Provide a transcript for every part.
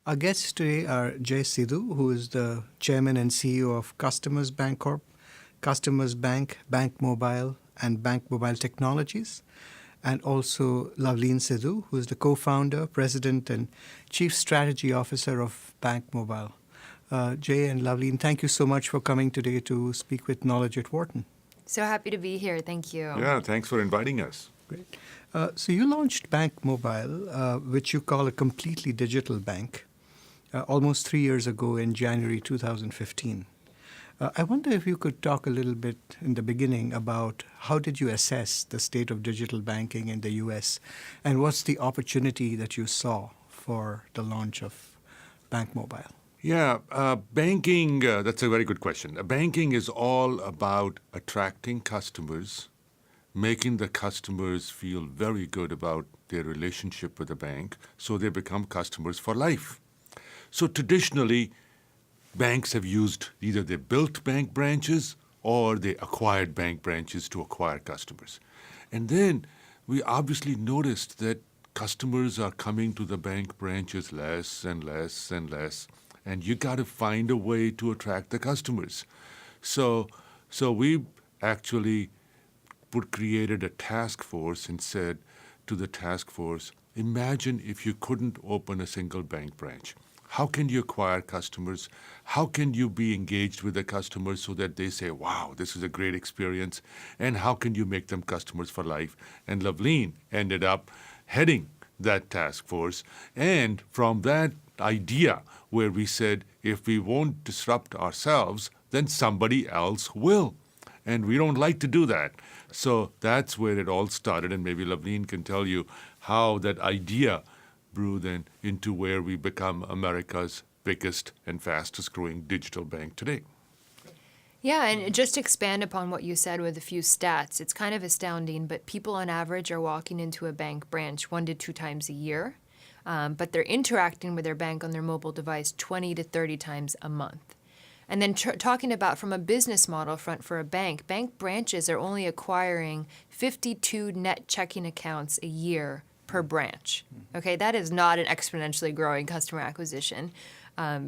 Our guests today are Jay Sidhu, who is the chairman and CEO of Customers Bank Corp, Customers Bank, BankMobile, and BankMobile Technologies, and also Loveleen Sidhu, who is the co-founder, president, and chief strategy officer of BankMobile. Jay and Loveleen, thank you so much for coming today to speak with Knowledge at Wharton. So happy to be here. Thank you. Yeah, thanks for inviting us. Great. So you launched BankMobile, which you call a completely digital bank, almost 3 years ago in January 2015. I wonder if you could talk a little bit in the beginning about how did you assess the state of digital banking in the U.S. and what's the opportunity that you saw for the launch of BankMobile? Yeah, banking, that's a very good question. Banking is all about attracting customers, making the customers feel very good about their relationship with the bank so they become customers for life. So traditionally, banks have used either they built bank branches or they acquired bank branches to acquire customers. And then we obviously noticed that customers are coming to the bank branches less and less and less, and you got to find a way to attract the customers. So we actually created a task force and said to the task force, imagine if you couldn't open a single bank branch. How can you acquire customers? How can you be engaged with the customers so that they say, wow, this is a great experience? And how can you make them customers for life? And Loveleen ended up heading that task force. And from that idea where we said, if we won't disrupt ourselves, then somebody else will. And we don't like to do that. So that's where it all started. And maybe Loveleen can tell you how that idea grew then into where we become America's biggest and fastest growing digital bank today. Yeah, and just to expand upon what you said with a few stats, it's kind of astounding, but people on average are walking into a bank branch 1 to 2 times a year, but they're interacting with their bank on their mobile device 20 to 30 times a month. And then talking about from a business model front for a bank branches are only acquiring 52 net checking accounts a year per branch. Okay, that is not an exponentially growing customer acquisition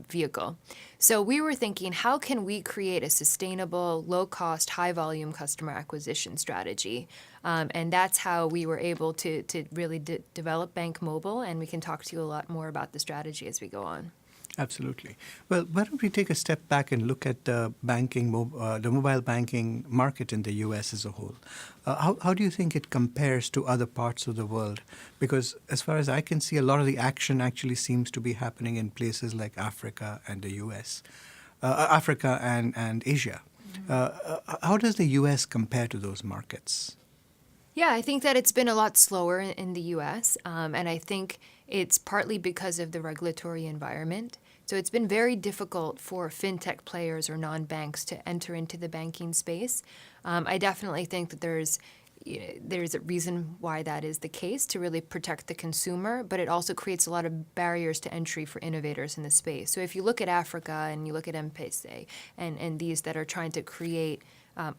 vehicle. So we were thinking, how can we create a sustainable, low-cost, high-volume customer acquisition strategy? And that's how we were able to really develop BankMobile, and we can talk to you a lot more about the strategy as we go on. Absolutely. Well, why don't we take a step back and look at the mobile banking market in the U.S. as a whole? How do you think it compares to other parts of the world? Because as far as I can see, a lot of the action actually seems to be happening in places like Africa and the U.S., Africa and Asia. How does the U.S. compare to those markets? Yeah, I think that it's been a lot slower in the U.S., and I think it's partly because of the regulatory environment. So it's been very difficult for fintech players or non-banks to enter into the banking space. I definitely think that there's a reason why that is the case, to really protect the consumer, but it also creates a lot of barriers to entry for innovators in the space. So if you look at Africa and you look at M-Pesa and these that are trying to create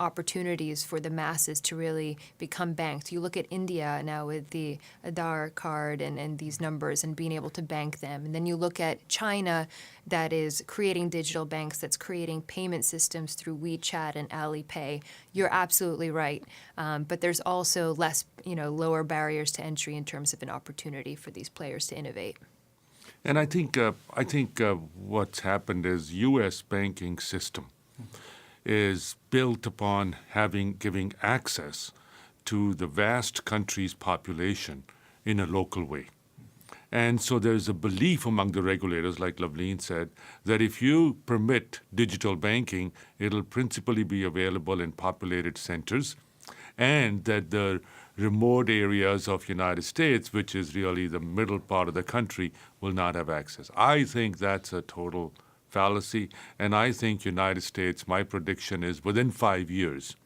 opportunities for the masses to really become banked. You look at India now with the Aadhaar card and these numbers and being able to bank them. And then you look at China that is creating digital banks, that's creating payment systems through WeChat and Alipay. You're absolutely right. But there's also lower barriers to entry in terms of an opportunity for these players to innovate. And I think what's happened is U.S. banking system is built upon giving access to the vast country's population in a local way. And so there's a belief among the regulators, like Loveleen said, that if you permit digital banking, it'll principally be available in populated centers, and that the remote areas of United States, which is really the middle part of the country, will not have access. I think that's a total fallacy, and I think United States, my prediction is within 5 years,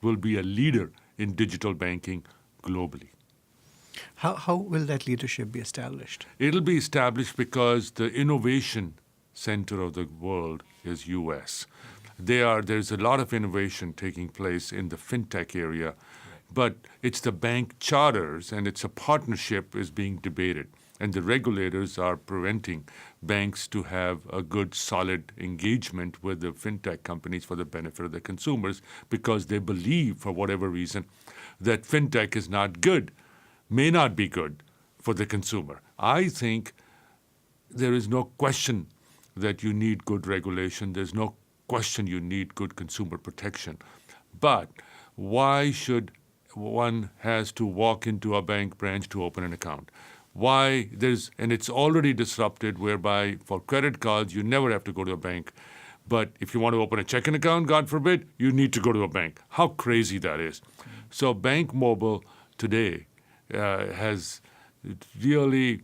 will be a leader in digital banking globally. How will that leadership be established? It'll be established because the innovation center of the world is U.S. There's a lot of innovation taking place in the fintech area, but it's the bank charters and it's a partnership is being debated. And the regulators are preventing banks to have a good, solid engagement with the fintech companies for the benefit of the consumers because they believe, for whatever reason, that fintech is not good, may not be good for the consumer. I think there is no question that you need good regulation. There's no question you need good consumer protection. But why should one has to walk into a bank branch to open an account? And it's already disrupted whereby for credit cards, you never have to go to a bank. But if you want to open a checking account, God forbid, you need to go to a bank. How crazy that is. So BankMobile today has really,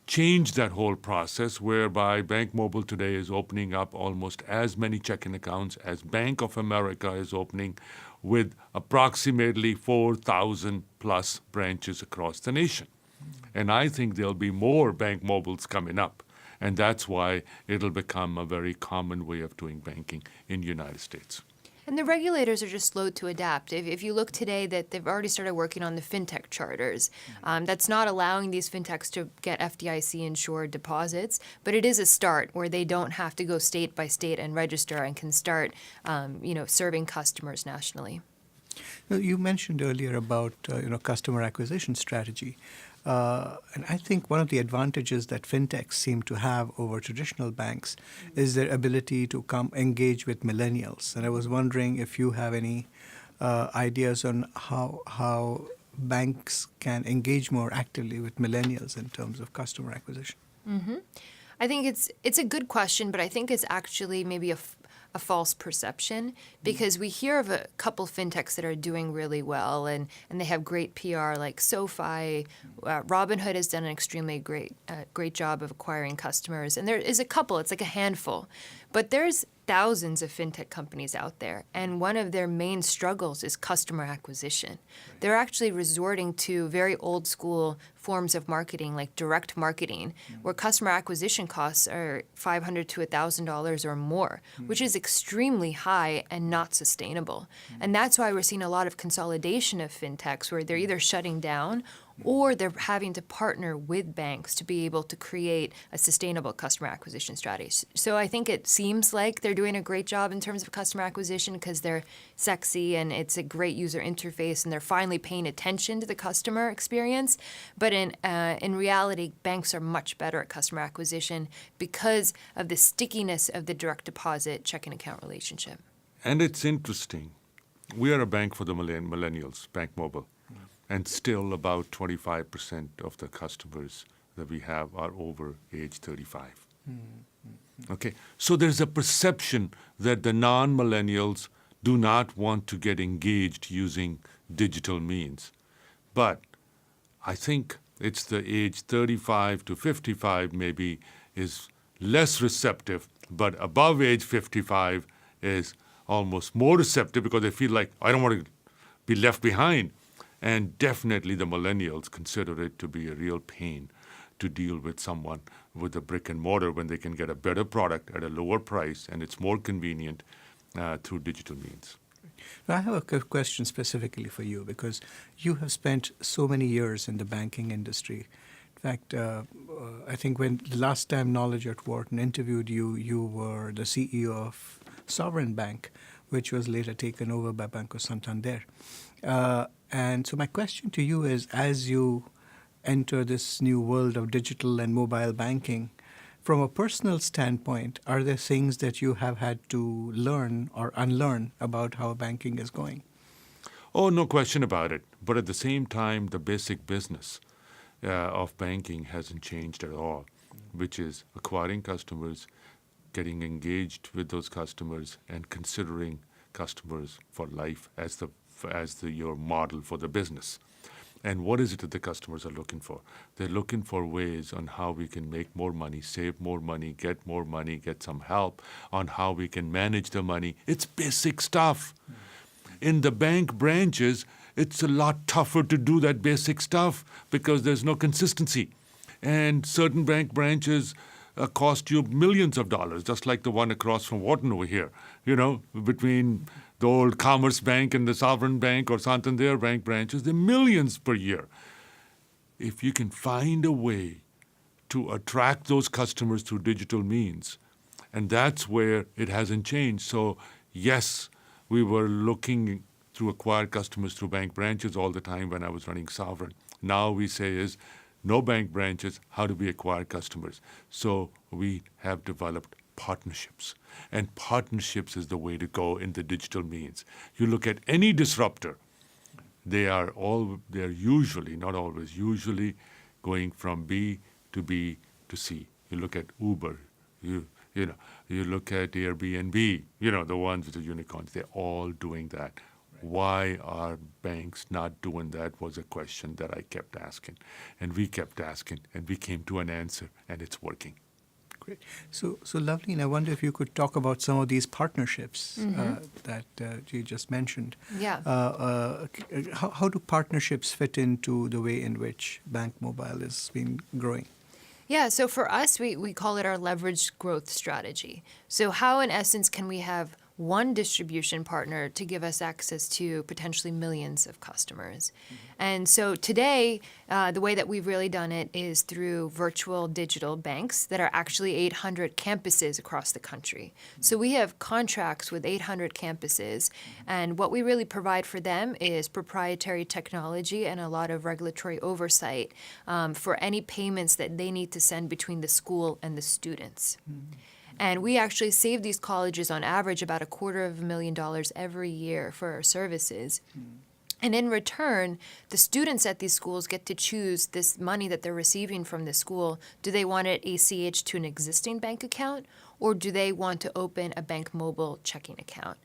changed that whole process whereby BankMobile today is opening up almost as many checking accounts as Bank of America is opening with approximately 4,000 plus branches across the nation. And I think there'll be more BankMobiles coming up. And that's why it'll become a very common way of doing banking in the United States. And the regulators are just slow to adapt. If you look today, that they've already started working on the fintech charters. That's not allowing these fintechs to get FDIC-insured deposits, but it is a start where they don't have to go state by state and register and can start, serving customers nationally. Now, you mentioned earlier about customer acquisition strategy. And I think one of the advantages that fintechs seem to have over traditional banks is their ability to engage with millennials. And I was wondering if you have any ideas on how banks can engage more actively with millennials in terms of customer acquisition. Mm-hmm. I think it's a good question, but I think it's actually maybe a false perception because we hear of a couple fintechs that are doing really well and they have great PR like SoFi. Robinhood has done an extremely great job of acquiring customers. And there is a couple, it's like a handful. But there's thousands of fintech companies out there, and one of their main struggles is customer acquisition. They're actually resorting to very old school forms of marketing, like direct marketing, where customer acquisition costs are $500 to $1,000 or more, which is extremely high and not sustainable. And that's why we're seeing a lot of consolidation of fintechs, where they're either shutting down or they're having to partner with banks to be able to create a sustainable customer acquisition strategy. So I think it seems like they're doing a great job in terms of customer acquisition because they're sexy and it's a great user interface and they're finally paying attention to the customer experience. But in reality, banks are much better at customer acquisition because of the stickiness of the direct deposit checking account relationship. And it's interesting. We are a bank for the millennials, BankMobile. And still about 25% of the customers that we have are over age 35. Okay, so there's a perception that the non-millennials do not want to get engaged using digital means. But I think it's the age 35 to 55 maybe is less receptive, but above age 55 is almost more receptive because they feel like, I don't want to be left behind. And definitely the millennials consider it to be a real pain to deal with someone with a brick and mortar when they can get a better product at a lower price and it's more convenient through digital means. Now, I have a question specifically for you because you have spent so many years in the banking industry. In fact, I think when the last time Knowledge at Wharton interviewed you, you were the CEO of Sovereign Bank, which was later taken over by Banco Santander. And so my question to you is, as you enter this new world of digital and mobile banking, from a personal standpoint, are there things that you have had to learn or unlearn about how banking is going? Oh, no question about it. But at the same time, the basic business of banking hasn't changed at all, which is acquiring customers, getting engaged with those customers, and considering customers for life as your model for the business. And what is it that the customers are looking for? They're looking for ways on how we can make more money, save more money, get some help on how we can manage the money. It's basic stuff. In the bank branches, it's a lot tougher to do that basic stuff because there's no consistency. And certain bank branches cost you millions of dollars, just like the one across from Wharton over here, between the old Commerce Bank and the Sovereign Bank or Santander Bank branches, they're millions per year. if you can find a way to attract those customers through digital means, and that's where it hasn't changed. So yes, we were looking to acquire customers through bank branches all the time when I was running Sovereign. Now we say is no bank branches, how do we acquire customers? So we have developed partnerships. And partnerships is the way to go in the digital means. You look at any disruptor, they're usually, not always, usually going from B to C. You look at Uber, you look at Airbnb, the ones with the unicorns, they're all doing that. Why are banks not doing that was a question that I kept asking. And we kept asking, and we came to an answer, and it's working. Great. So lovely. And I wonder if you could talk about some of these partnerships that you just mentioned. Yeah. How do partnerships fit into the way in which BankMobile has been growing? Yeah, so for us, we call it our leveraged growth strategy. So how, in essence, can we have one distribution partner to give us access to potentially millions of customers? And so today, the way that we've really done it is through virtual digital banks that are actually 800 campuses across the country. So we have contracts with 800 campuses, and what we really provide for them is proprietary technology and a lot of regulatory oversight for any payments that they need to send between the school and the students. And we actually save these colleges on average about $250,000 every year for our services. And in return, the students at these schools get to choose this money that they're receiving from the school. Do they want it ACH to an existing bank account, or do they want to open a BankMobile checking account?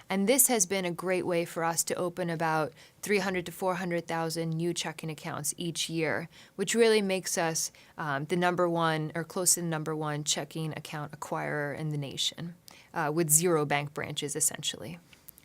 And this has been a great way for us to open about 300 to 400,000 new checking accounts each year, which really makes us the number one or close to the number one checking account acquirer in the nation, with 0 bank branches essentially.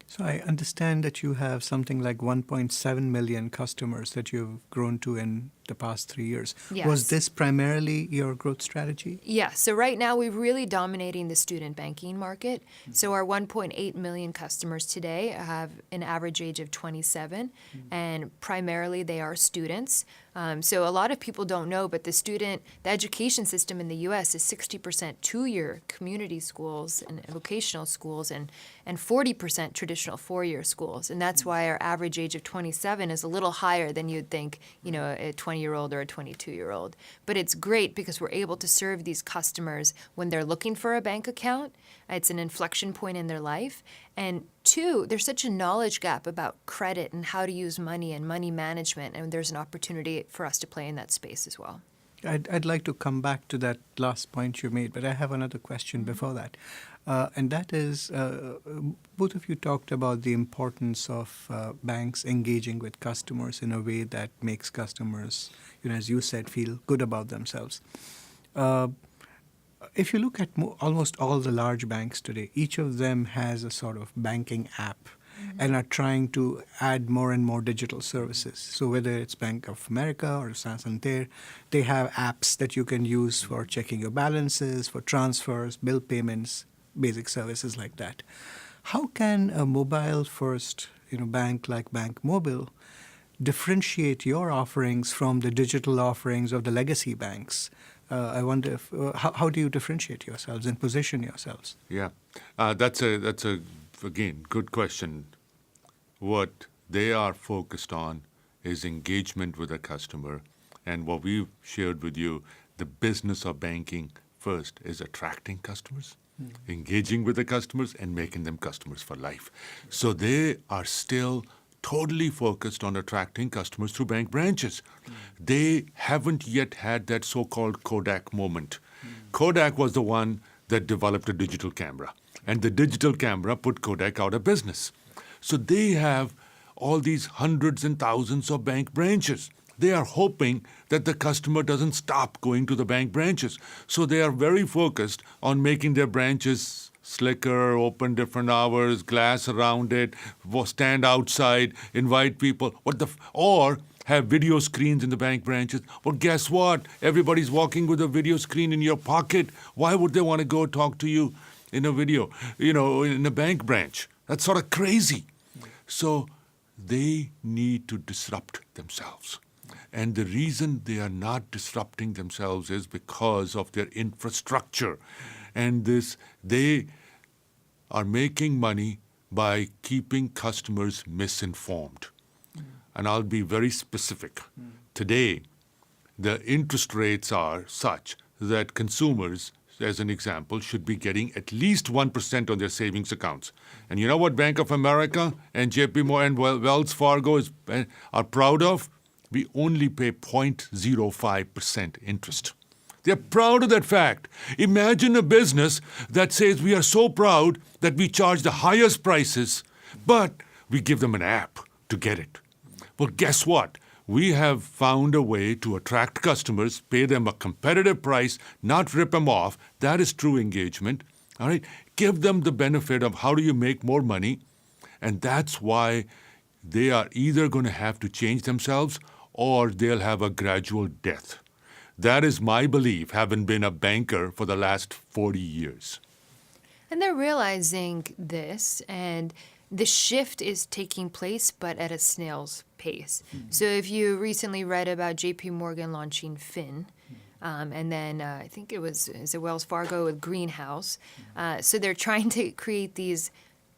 So I understand that you have something like 1.7 million customers that you've grown to in the past 3 years. Yes. Was this primarily your growth strategy? Yeah, so right now we're really dominating the student banking market. So our 1.8 million customers today have an average age of 27, and primarily they are students. So a lot of people don't know, but the education system in the U.S. is 60% two-year community schools and vocational schools, and 40% traditional four-year schools. And that's why our average age of 27 is a little higher than you'd think, a 20-year-old or a 22-year-old. But it's great because we're able to serve these customers when they're looking for a bank account. It's an inflection point in their life. And 2, there's such a knowledge gap about credit and how to use money and money management, and there's an opportunity for us to play in that space as well. I'd like to come back to that last point you made, but I have another question before that. And that is, both of you talked about the importance of banks engaging with customers in a way that makes customers, as you said, feel good about themselves. If you look at almost all the large banks today, each of them has a sort of banking app and are trying to add more and more digital services. So whether it's Bank of America or Santander, they have apps that you can use for checking your balances, for transfers, bill payments, basic services like that. How can a mobile-first bank like BankMobile differentiate your offerings from the digital offerings of the legacy banks? I wonder if, how do you differentiate yourselves and position yourselves? Yeah, that's a again good question. What they are focused on is engagement with a customer, and what we've shared with you, the business of banking first is attracting customers, engaging with the customers, and making them customers for life. So they are still totally focused on attracting customers through bank branches. They haven't yet had that so-called Kodak moment. Kodak was the one that developed a digital camera, and the digital camera put Kodak out of business. So they have all these hundreds and thousands of bank branches. They are hoping that the customer doesn't stop going to the bank branches. So they are very focused on making their branches slicker, open different hours, glass around it, stand outside, invite people, or have video screens in the bank branches. Well, guess what? Everybody's walking with a video screen in your pocket. Why would they want to go talk to you in a video, in a bank branch? That's sort of crazy. So they need to disrupt themselves. And the reason they are not disrupting themselves is because of their infrastructure. And they are making money by keeping customers misinformed. And I'll be very specific. Today, the interest rates are such that consumers, as an example, should be getting at least 1% on their savings accounts. And you know what Bank of America and JP Morgan and Wells Fargo are proud of? We only pay 0.05% interest. They're proud of that fact. Imagine a business that says we are so proud that we charge the highest prices, but we give them an app to get it. Well, guess what? We have found a way to attract customers, pay them a competitive price, not rip them off. That is true engagement. All right? Give them the benefit of how do you make more money. And that's why they are either going to have to change themselves or they'll have a gradual death. That is my belief, having been a banker for the last 40 years. And they're realizing this, and the shift is taking place, but at a snail's pace. So if you recently read about JP Morgan launching Fin, and then I think it was Wells Fargo with Greenhouse. So they're trying to create these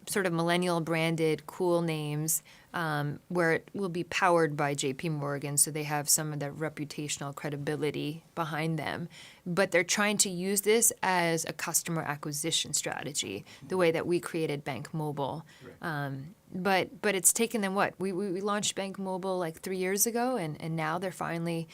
sort of millennial branded cool names where it will be powered by JP Morgan, so they have some of the reputational credibility behind them. But they're trying to use this as a customer acquisition strategy, the way that we created BankMobile. But it's taken them what? We launched BankMobile like 3 years ago, and now they're finally,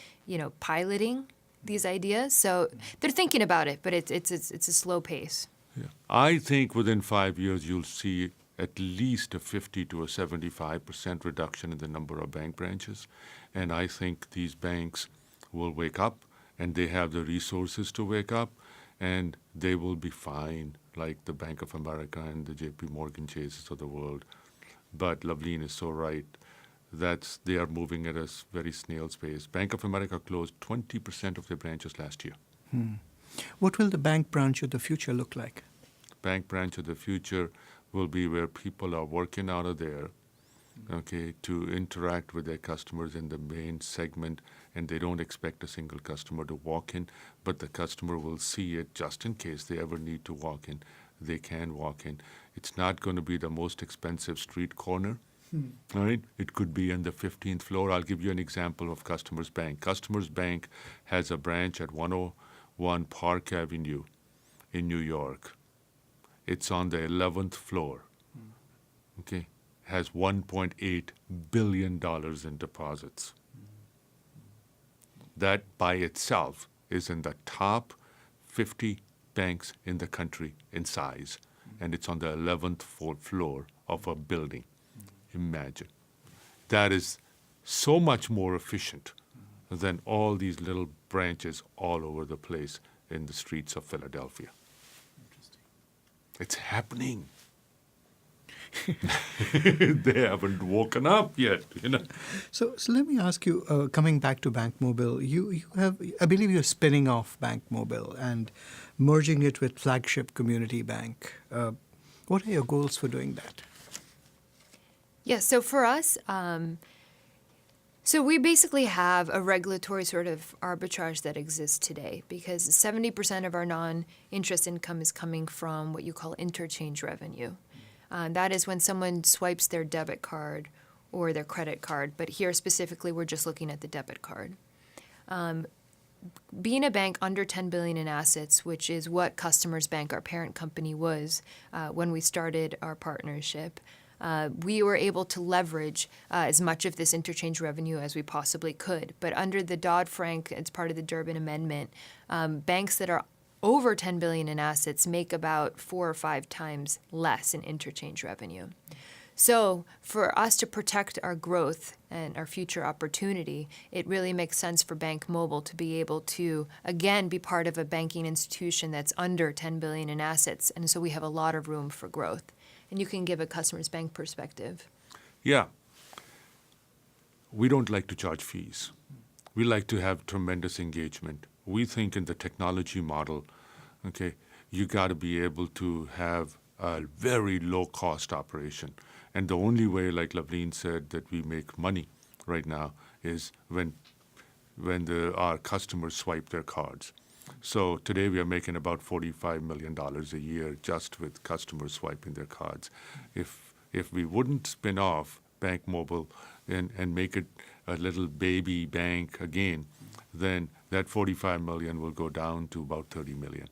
piloting these ideas. So they're thinking about it, but it's a slow pace. Yeah. I think within 5 years you'll see at least a 50 to a 75% reduction in the number of bank branches. And I think these banks will wake up, and they have the resources to wake up, and they will be fine, like the Bank of America and the JP Morgan Chases of the world. But Loveleen is so right. They are moving at a very snail's pace. Bank of America closed 20% of their branches last year. What will the bank branch of the future look like? Bank branch of the future will be where people are working out of there, okay, to interact with their customers in the main segment, and they don't expect a single customer to walk in, but the customer will see it just in case they ever need to walk in. They can walk in. It's not going to be the most expensive street corner. All right? It could be on the 15th floor. I'll give you an example of Customers Bank. Customers Bank has a branch at 101 Park Avenue in New York. It's on the 11th floor. Okay? Has $1.8 billion in deposits. That by itself is in the top 50 banks in the country in size. And it's on the 11th floor of a building. Imagine. That is so much more efficient than all these little branches all over the place in the streets of Philadelphia. It's happening. They haven't woken up yet, So let me ask you, coming back to BankMobile, you have, I believe you're spinning off BankMobile and merging it with Flagship Community Bank. What are your goals for doing that? Yeah, so for us, so we basically have a regulatory sort of arbitrage that exists today because 70% of our non-interest income is coming from what you call interchange revenue. That is when someone swipes their debit card or their credit card, but here specifically we're just looking at the debit card. Being a bank under $10 billion in assets, which is what Customers Bank, our parent company, was when we started our partnership, we were able to leverage as much of this interchange revenue as we possibly could. But under the Dodd-Frank, it's part of the Durbin Amendment, banks that are over $10 billion in assets make about 4 or 5 times less in interchange revenue. So for us to protect our growth and our future opportunity, it really makes sense for BankMobile to be able to, again, be part of a banking institution that's under $10 billion in assets. And so we have a lot of room for growth. And you can give a Customers Bank perspective. Yeah. We don't like to charge fees. We like to have tremendous engagement. We think in the technology model, okay, you got to be able to have a very low-cost operation. And the only way, like Loveleen said, that we make money right now is when our customers swipe their cards. So today we are making about $45 million a year just with customers swiping their cards. If we wouldn't spin off BankMobile and make it a little baby bank again, then that 45 million will go down to about 30 million.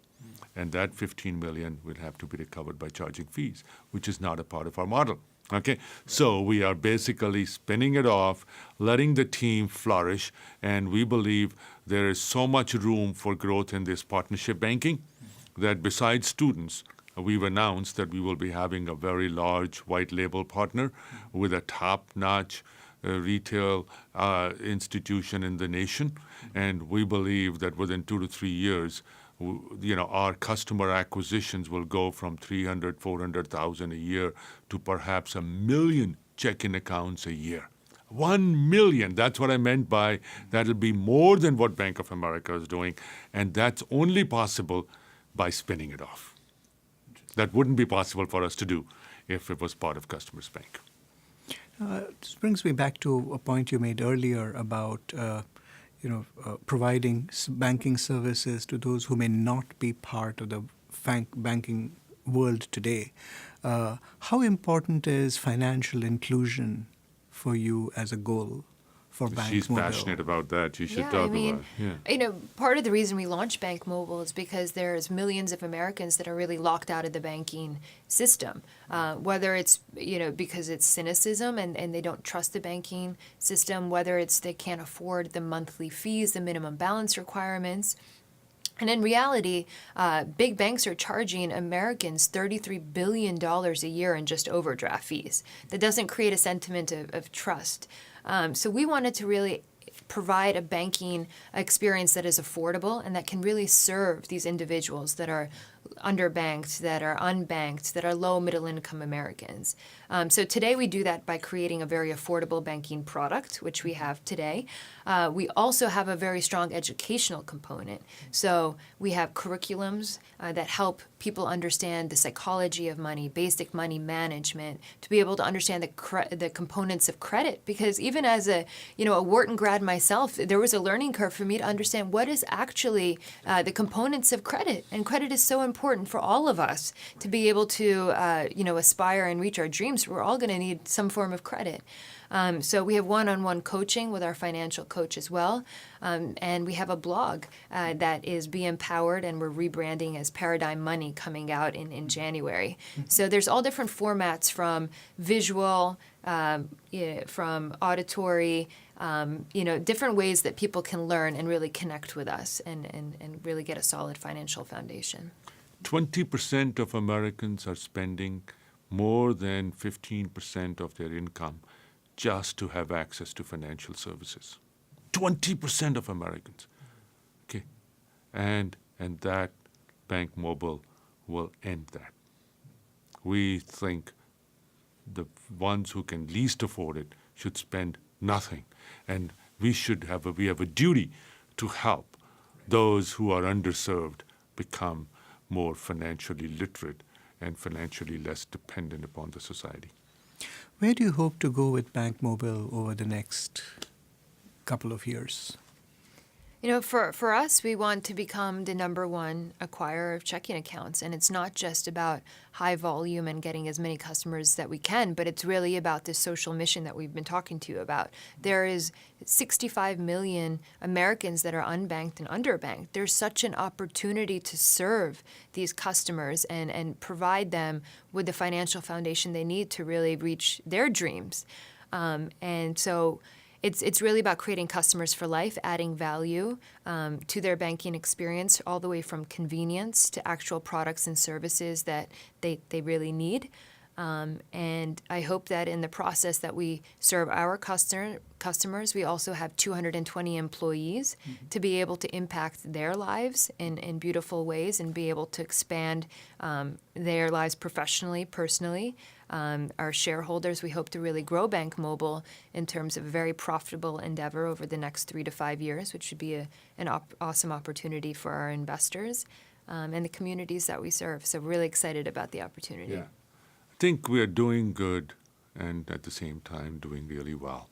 And that 15 million will have to be recovered by charging fees, which is not a part of our model. Okay, so we are basically spinning it off, letting the team flourish, and we believe there is so much room for growth in this partnership banking that besides students, we've announced that we will be having a very large white label partner with a top-notch retail institution in the nation, and we believe that within 2 to 3 years, our customer acquisitions will go from 300, 400,000 a year to perhaps 1 million checking accounts a year. 1 million, that's what I meant by that'll be more than what Bank of America is doing, and that's only possible by spinning it off. That wouldn't be possible for us to do if it was part of Customers Bank. This brings me back to a point you made earlier about providing banking services to those who may not be part of the banking world today. How important is financial inclusion for you as a goal for BankMobile? She's passionate about that. She should talk about it. Part of the reason we launched BankMobile is because there's millions of Americans that are really locked out of the banking system, whether it's because it's cynicism and they don't trust the banking system, whether it's they can't afford the monthly fees, the minimum balance requirements. And in reality, big banks are charging Americans $33 billion a year in just overdraft fees. That doesn't create a sentiment of trust. So we wanted to really provide a banking experience that is affordable and that can really serve these individuals that are underbanked, that are unbanked, that are low middle income Americans. So today we do that by creating a very affordable banking product, which we have today. We also have a very strong educational component. So we have curriculums that help people understand the psychology of money, basic money management, to be able to understand the components of credit. Because even as a Wharton grad myself, there was a learning curve for me to understand what is actually the components of credit. And credit is so important for all of us to be able to aspire and reach our dreams. We're all going to need some form of credit. So we have one-on-one coaching with our financial coach as well. And we have a blog that is Be Empowered, and we're rebranding as Paradigm Money coming out in January. So there's all different formats from visual, from auditory, different ways that people can learn and really connect with us and really get a solid financial foundation. 20% of Americans are spending more than 15% of their income just to have access to financial services. 20% of Americans. Okay. And that BankMobile will end that. We think the ones who can least afford it should spend nothing. And we have a duty to help those who are underserved become more financially literate and financially less dependent upon the society. Where do you hope to go with BankMobile over the next couple of years? For us, we want to become the number one acquirer of checking accounts. And it's not just about high volume and getting as many customers that we can, but it's really about this social mission that we've been talking to you about. There is 65 million Americans that are unbanked and underbanked. There's such an opportunity to serve these customers and provide them with the financial foundation they need to really reach their dreams. And so it's really about creating customers for life, adding value to their banking experience, all the way from convenience to actual products and services that they really need. And I hope that in the process that we serve our customers, we also have 220 employees to be able to impact their lives in beautiful ways and be able to expand their lives professionally, personally. Our shareholders, we hope to really grow BankMobile in terms of a very profitable endeavor over the next 3 to 5 years, which should be an awesome opportunity for our investors and the communities that we serve. So we're really excited about the opportunity. Yeah. I think we are doing good and at the same time doing really well.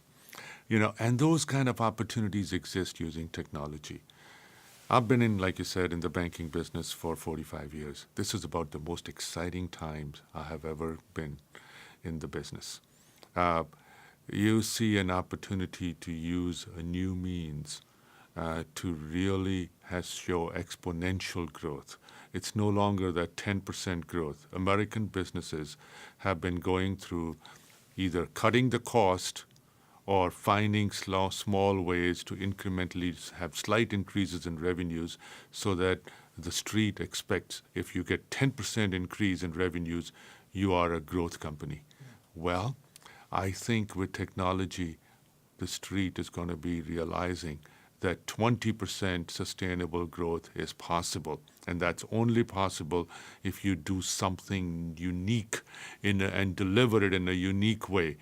And those kind of opportunities exist using technology. I've been in, like you said, in the banking business for 45 years. This is about the most exciting times I have ever been in the business. You see an opportunity to use a new means to really show exponential growth. It's no longer that 10% growth. American businesses have been going through either cutting the cost or finding small ways to incrementally have slight increases in revenues so that the street expects if you get 10% increase in revenues, you are a growth company. Well, I think with technology, the street is going to be realizing that 20% sustainable growth is possible. And that's only possible if you do something unique and deliver it in a unique way,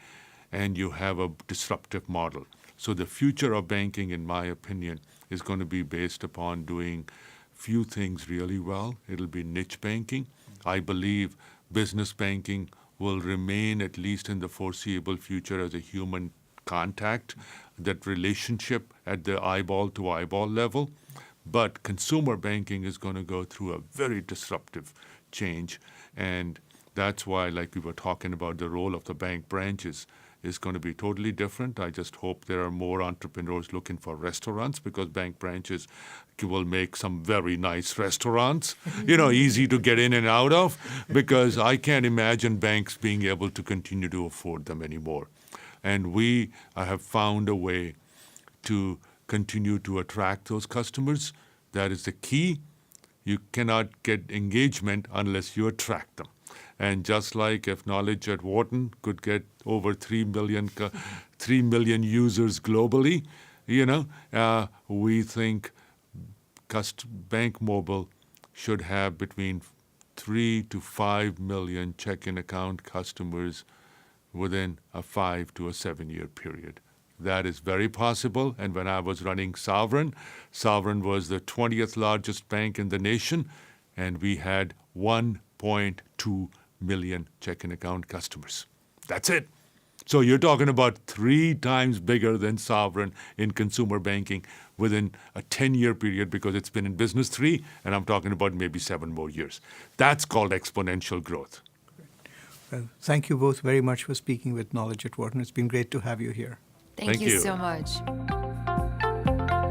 and you have a disruptive model. So the future of banking, in my opinion, is going to be based upon doing few things really well. It'll be niche banking. I believe business banking will remain, at least in the foreseeable future, as a human contact, that relationship at the eyeball-to-eyeball level. But consumer banking is going to go through a very disruptive change. And that's why, like we were talking about, the role of the bank branches is going to be totally different. I just hope there are more entrepreneurs looking for restaurants, because bank branches will make some very nice restaurants, easy to get in and out of, because I can't imagine banks being able to continue to afford them anymore. And we have found a way to continue to attract those customers. That is the key. You cannot get engagement unless you attract them. And just like if Knowledge at Wharton could get over 3 million users globally, we think BankMobile should have between 3 to 5 million checking account customers within a 5 to a 7 year period. That is very possible. And when I was running Sovereign was the 20th largest bank in the nation, and we had 1.2 million checking account customers. That's it. So you're talking about 3 times bigger than Sovereign in consumer banking within a 10-year period, because it's been in business 3, and I'm talking about maybe 7 more years. That's called exponential growth. Well, thank you both very much for speaking with Knowledge at Wharton. It's been great to have you here. Thank you so much.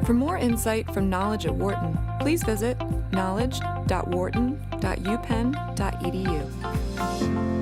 For more insight from Knowledge at Wharton, please visit knowledge.wharton.upenn.edu.